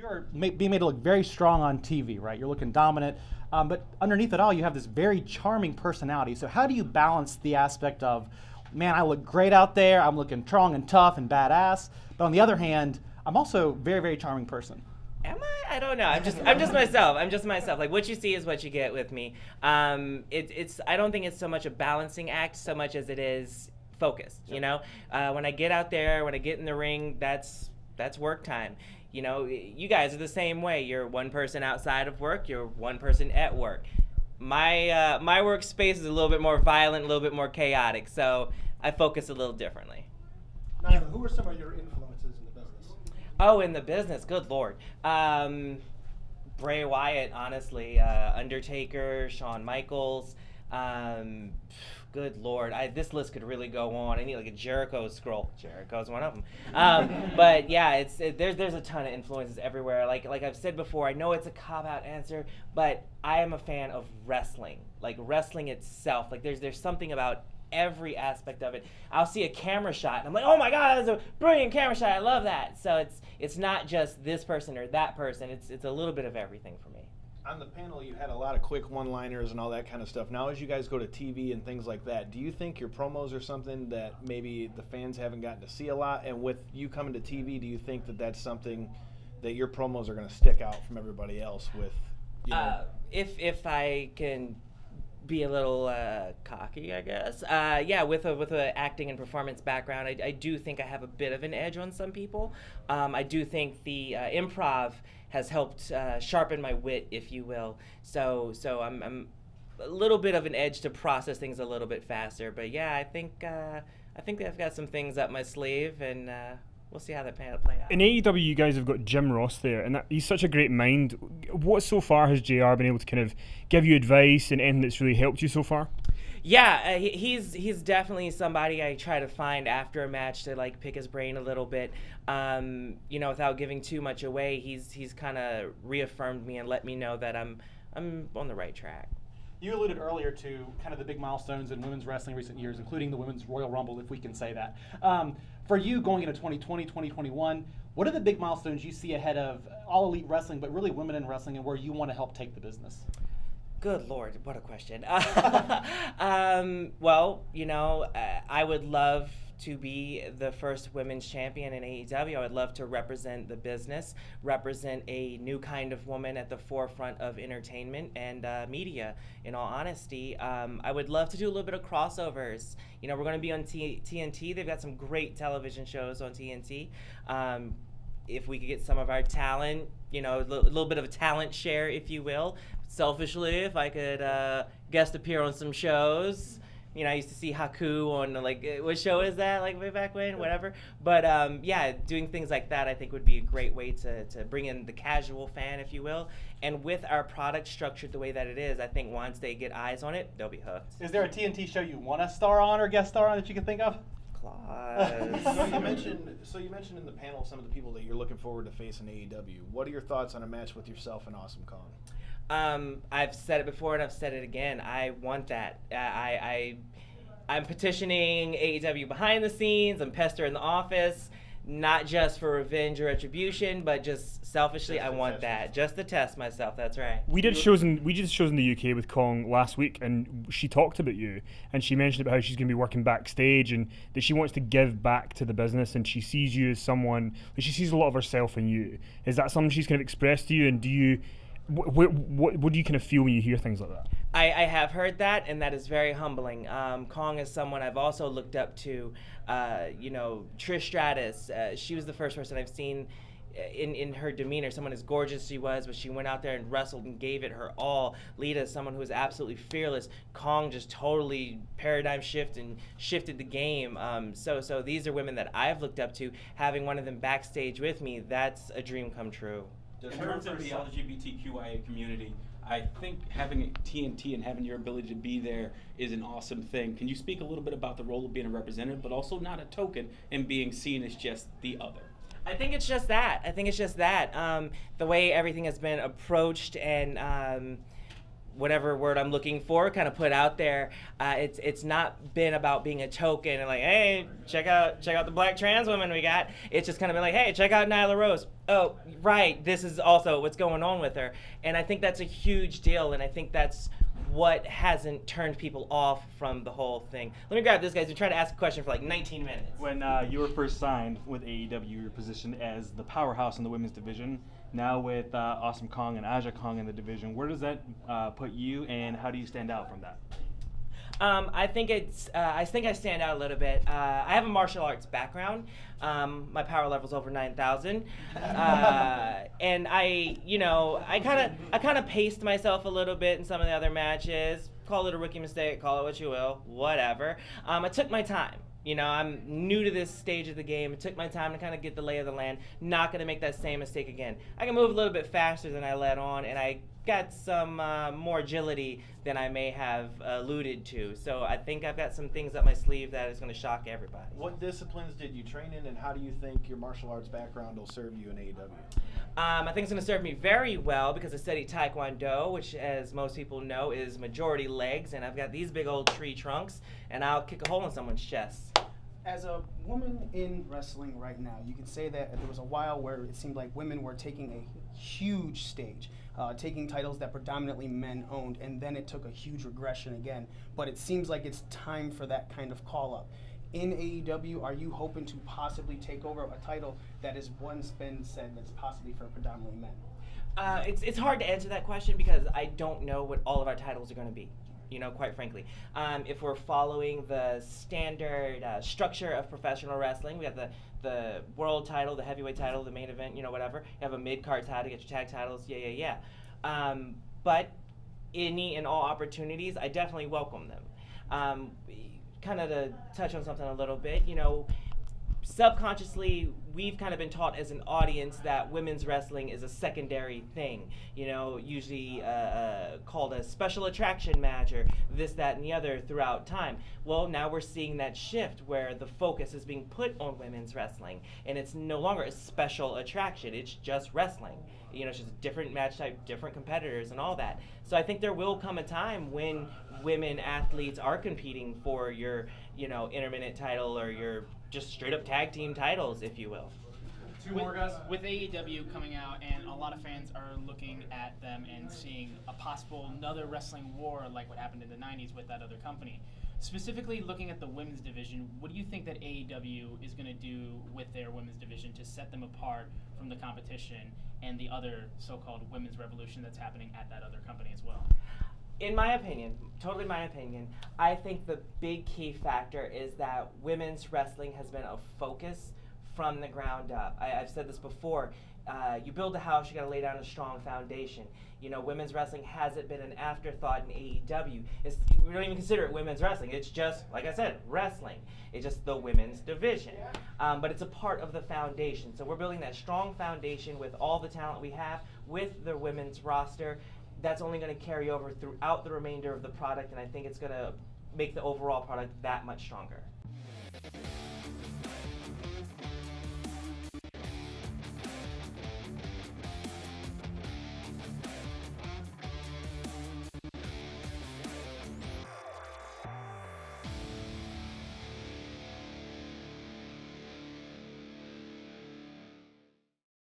You're being made to look very strong on TV, right? You're looking dominant, but underneath it all, you have this very charming personality. So how do you balance the aspect of, man, I look great out there, I'm looking strong and tough and badass, but on the other hand, I'm also a very, very charming person. Am I? I don't know. I'm just myself. I'm just myself. Like, what you see is what you get with me. It's I don't think it's so much a balancing act so much as it is focused. You know, when I get out there, when I get in the ring, that's work time. You know, you guys are the same way. You're one person outside of work. You're one person at work. My workspace is a little bit more violent, a little bit more chaotic. So I focus a little differently. Nyla, who are some of your influences in the business? Oh, in the business, good Lord. Bray Wyatt, honestly. Undertaker, Shawn Michaels. Good Lord, this list could really go on. I need like a Jericho scroll. Jericho's one of them. But yeah, there's a ton of influences everywhere. Like I've said before, I know it's a cop-out answer, but I am a fan of wrestling. Like wrestling itself. Like there's something about every aspect of it. I'll see a camera shot and I'm like, oh my God, that's a brilliant camera shot. I love that. So it's not just this person or that person. It's a little bit of everything for me. On the panel, you had a lot of quick one-liners and all that kind of stuff. Now, as you guys go to TV and things like that, do you think your promos are something that maybe the fans haven't gotten to see a lot? And with you coming to TV, do you think that that's something that your promos are going to stick out from everybody else with? You know? If I can be a little cocky, I guess. Yeah, with a acting and performance background, I do think I have a bit of an edge on some people. I do think the improv has helped sharpen my wit, if you will. So I'm a little bit of an edge to process things a little bit faster. But yeah, I think I've got some things up my sleeve, and we'll see how that play out. In AEW, you guys have got Jim Ross there, and he's such a great mind. What so far has JR been able to kind of give you advice and anything that's really helped you so far? Yeah, he's definitely somebody I try to find after a match to like pick his brain a little bit. You know, without giving too much away, he's kind of reaffirmed me and let me know that I'm on the right track. You alluded earlier to kind of the big milestones in women's wrestling in recent years, including the Women's Royal Rumble, if we can say that. For you going into 2020, 2021, what are the big milestones you see ahead of All Elite Wrestling, but really women in wrestling, and where you want to help take the business? Good Lord, what a question. Well, you know, I would love to be the first women's champion in AEW. I would love to represent the business, represent a new kind of woman at the forefront of entertainment and media, in all honesty. I would love to do a little bit of crossovers. You know, we're going to be on TNT. They've got some great television shows on TNT. If we could get some of our talent, you know, a little bit of a talent share, if you will. Selfishly, if I could guest appear on some shows. You know, I used to see Haku on, like, what show is that, like, way back when, whatever. But, yeah, doing things like that I think would be a great way to bring in the casual fan, if you will. And with our product structured the way that it is, I think once they get eyes on it, they'll be hooked. Is there a TNT show you want to star on or guest star on that you can think of? Claus. So you mentioned in the panel some of the people that you're looking forward to face in AEW. What are your thoughts on a match with yourself and Awesome Kong? I've said it before and I've said it again. I want that. I'm petitioning AEW behind the scenes. I'm pestering the office, not just for revenge or retribution, but just selfishly, I want that. Just to test myself. That's right. We did shows in the UK with Kong last week, and she talked about you, and she mentioned about how she's going to be working backstage, and that she wants to give back to the business, and she sees you as someone. She sees a lot of herself in you. Is that something she's kind of expressed to you, and do you? What do you kind of feel when you hear things like that? I have heard that, and that is very humbling. Kong is someone I've also looked up to. You know, Trish Stratus, she was the first person I've seen in her demeanor, someone as gorgeous as she was, but she went out there and wrestled and gave it her all. Lita is someone who was absolutely fearless. Kong just totally paradigm shifted the game. So these are women that I've looked up to. Having one of them backstage with me, that's a dream come true. In terms of the LGBTQIA community, I think having TNT and having your ability to be there is an awesome thing. Can you speak a little bit about the role of being a representative, but also not a token, and being seen as just the other? I think it's just that. The way everything has been approached and whatever word I'm looking for, kind of put out there. It's not been about being a token and like, hey, check out the black trans women we got. It's just kind of been like, hey, check out Nyla Rose. Oh, right, this is also what's going on with her. And I think that's a huge deal, and I think that's what hasn't turned people off from the whole thing. Let me grab this guy. He's been trying to ask a question for like 19 minutes. When you were first signed with AEW, you were positioned as the powerhouse in the women's division. Now with Awesome Kong and Aja Kong in the division, where does that put you, and how do you stand out from that? I think I stand out a little bit. I have a martial arts background. My power level's over 9,000, and I kind of paced myself a little bit in some of the other matches. Call it a rookie mistake, call it what you will, whatever. I took my time. I'm new to this stage of the game. It took my time to kind of get the lay of the land. Not going to make that same mistake again. I can move a little bit faster than I let on, and I got some more agility than I may have alluded to. So I think I've got some things up my sleeve that is going to shock everybody. What disciplines did you train in, and how do you think your martial arts background will serve you in AEW? I think it's going to serve me very well because I studied Taekwondo, which, as most people know, is majority legs, and I've got these big old tree trunks, and I'll kick a hole in someone's chest. As a woman in wrestling right now, you can say that there was a while where it seemed like women were taking a huge stage, taking titles that predominantly men owned, and then it took a huge regression again. But it seems like it's time for that kind of call-up. In AEW, are you hoping to possibly take over a title that has once been said that's possibly for predominantly men? It's hard to answer that question because I don't know what all of our titles are going to be. Quite frankly. If we're following the standard structure of professional wrestling, we have the world title, the heavyweight title, the main event, whatever. You have a mid-card title, get your tag titles, yeah. But any and all opportunities, I definitely welcome them. Kind of to touch on something a little bit, subconsciously, we've kind of been taught as an audience that women's wrestling is a secondary thing, usually called a special attraction match or this, that, and the other throughout time. Well, now we're seeing that shift where the focus is being put on women's wrestling, and it's no longer a special attraction, it's just wrestling. It's just a different match type, different competitors, and all that. So I think there will come a time when women athletes are competing for your, intermittent title or your just straight up tag team titles, if you will. Two more guys. With AEW coming out, and a lot of fans are looking at them and seeing a possible another wrestling war like what happened in the 90s with that other company. Specifically looking at the women's division, what do you think that AEW is going to do with their women's division to set them apart from the competition and the other so-called women's revolution that's happening at that other company as well? In my opinion, totally my opinion, I think the big key factor is that women's wrestling has been a focus from the ground up. I've said this before. You build a house, you got to lay down a strong foundation. Women's wrestling hasn't been an afterthought in AEW. We don't even consider it women's wrestling. It's just, like I said, wrestling. It's just the women's division. But it's a part of the foundation. So we're building that strong foundation with all the talent we have, with the women's roster. That's only going to carry over throughout the remainder of the product, and I think it's going to make the overall product that much stronger.